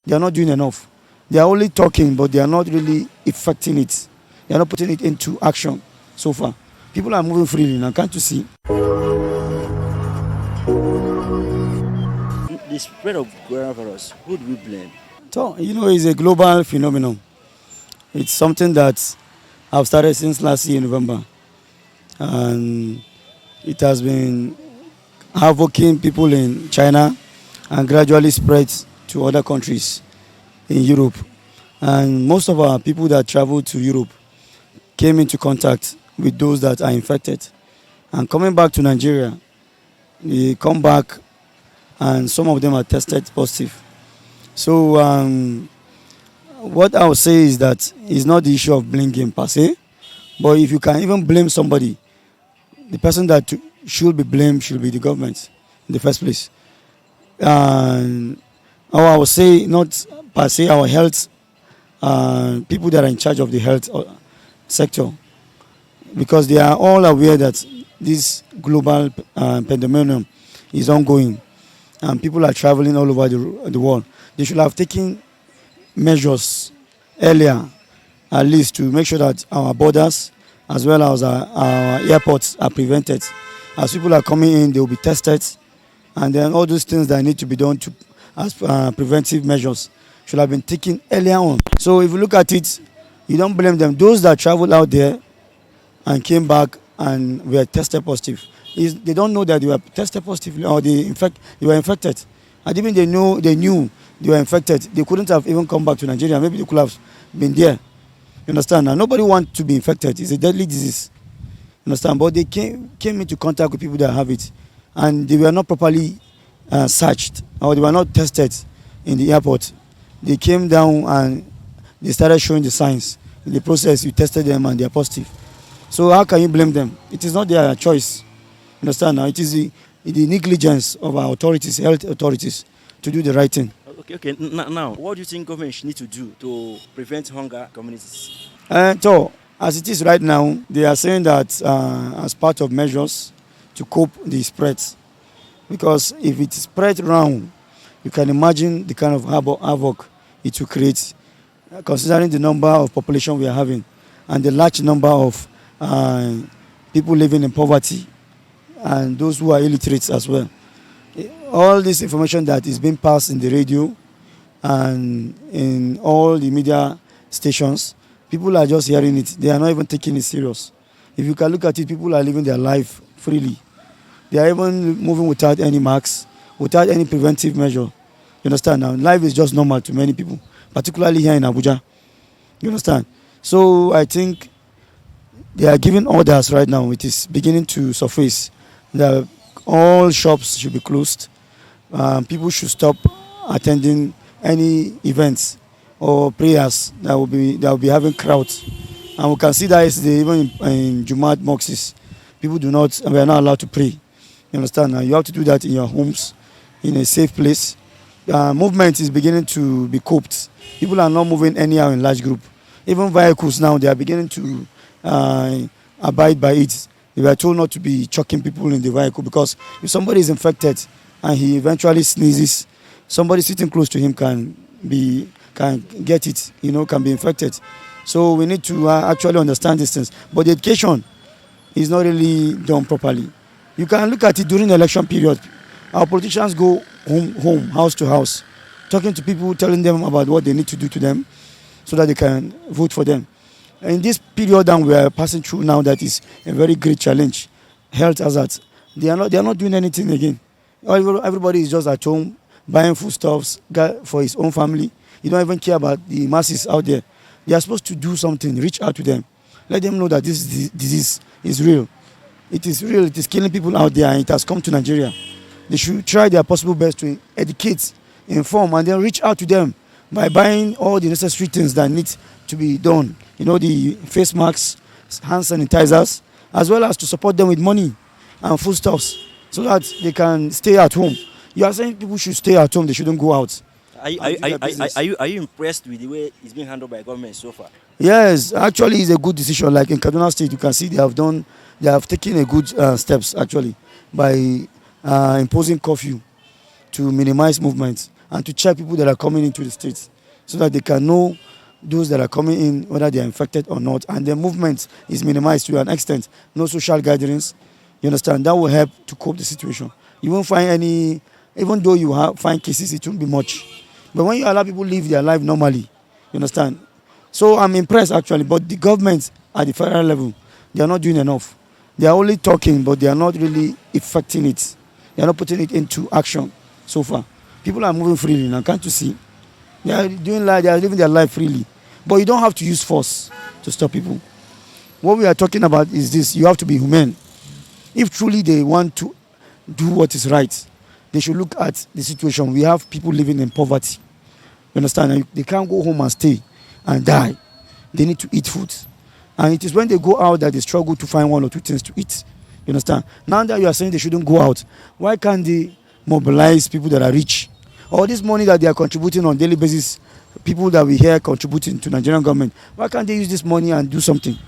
They are not doing enough. They are only talking, but they are not really effecting it. They are not putting it into action so far. People are moving freely now, can't you see? The spread of coronavirus, who do we blame? So, it's a global phenomenon. It's something that I've started since last year, November. And it has been havoking people in China and gradually spread to other countries in Europe. And most of our people that travel to Europe came into contact with those that are infected. And coming back to Nigeria, they come back and some of them are tested positive. So what I would say is that it's not the issue of blaming per se, but if you can even blame somebody, the person that should be blamed should be the government in the first place. And I would say not per se our health, people that are in charge of the health sector, because they are all aware that this global pandemonium is ongoing and people are traveling all over the world. They should have taken measures earlier, at least to make sure that our borders as well as our airports are prevented. As people are coming in, they will be tested, and then all those things that need to be done as preventive measures should have been taken earlier on. So if you look at it, you don't blame them. Those that traveled out there and came back and were tested positive, they don't know that they were tested positive or they were infected. And even they knew they were infected, they couldn't have even come back to Nigeria. Maybe they could have been there. You understand? Now, nobody wants to be infected. It's a deadly disease. You understand? But they came into contact with people that have it, and they were not properly searched or they were not tested in the airport. They came down and they started showing the signs. In the process, you tested them and they are positive. So how can you blame them? It is not their choice. You understand? Now, it is the negligence of our authorities, health authorities, to do the right thing. Okay. Now, what do you think government need to do to prevent hunger communities? So, as it is right now, they are saying that as part of measures to cope the spread, because if it spread around, you can imagine the kind of havoc it will create, considering the number of population we are having and the large number of people living in poverty and those who are illiterate as well. All this information that is being passed in the radio and in all the media stations, people are just hearing it. They are not even taking it serious. If you can look at it, people are living their life freely. They are even moving without any marks, without any preventive measure. You understand now? Life is just normal to many people, particularly here in Abuja. You understand? So I think they are giving orders right now. It is beginning to surface that all shops should be closed. People should stop attending any events or prayers that will be having crowds. And we can see that yesterday, even in Jumat mosques, we are not allowed to pray. You understand? Now you have to do that in your homes, in a safe place. Movement is beginning to be coped. People are not moving anyhow in large group. Even vehicles now, they are beginning to abide by it. They were told not to be choking people in the vehicle, because if somebody is infected and he eventually sneezes, somebody sitting close to him can get it, can be infected. So we need to actually understand these things. But the education is not really done properly. You can look at it during the election period. Our politicians go home, house to house, talking to people, telling them about what they need to do to them so that they can vote for them. In this period that we are passing through now, that is a very great challenge, health hazards, they are not doing anything again. Everybody is just at home buying foodstuffs for his own family. You don't even care about the masses out there. They are supposed to do something, reach out to them, let them know that this disease is real. It is real. It is killing people out there, and it has come to Nigeria. They should try their possible best to educate, inform, and then reach out to them by buying all the necessary things that need to be done. The face masks, hand sanitizers, as well as to support them with money and foodstuffs so that they can stay at home. You are saying people should stay at home, they shouldn't go out. Are you impressed with the way it's being handled by government so far? Yes, actually it's a good decision. Like in Kaduna State, you can see they have taken a good steps actually by imposing curfew to minimize movement. and to check people that are coming into the state so that they can know those that are coming in, whether they are infected or not, and their movement is minimized to an extent. No social gatherings, you understand? That will help to cope the situation. You won't find any, even though you find cases, it won't be much. But when you allow people live their life normally, you understand? So I'm impressed actually, but the government at the federal level, they are not doing enough. They are only talking, but they are not really effecting it. They are not putting it into action so far. People are moving freely now, can't you see? They are doing life, they are living their life freely. But you don't have to use force to stop people. What we are talking about is this: you have to be humane. If truly they want to do what is right, they should look at the situation. We have people living in poverty. You understand? And they can't go home and stay and die. They need to eat food. And it is when they go out that they struggle to find one or two things to eat. You understand? Now that you are saying they shouldn't go out, why can't they mobilize people that are rich? All this money that they are contributing on a daily basis, people that we hear contributing to Nigerian government, why can't they use this money and do something? You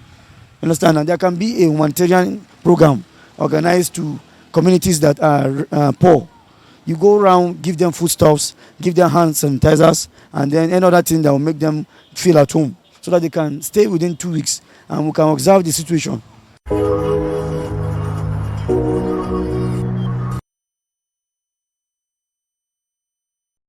understand? And there can be a humanitarian program organized to communities that are poor. You go around, give them foodstuffs, give them hand sanitizers, and then any other thing that will make them feel at home so that they can stay within 2 weeks and we can observe the situation.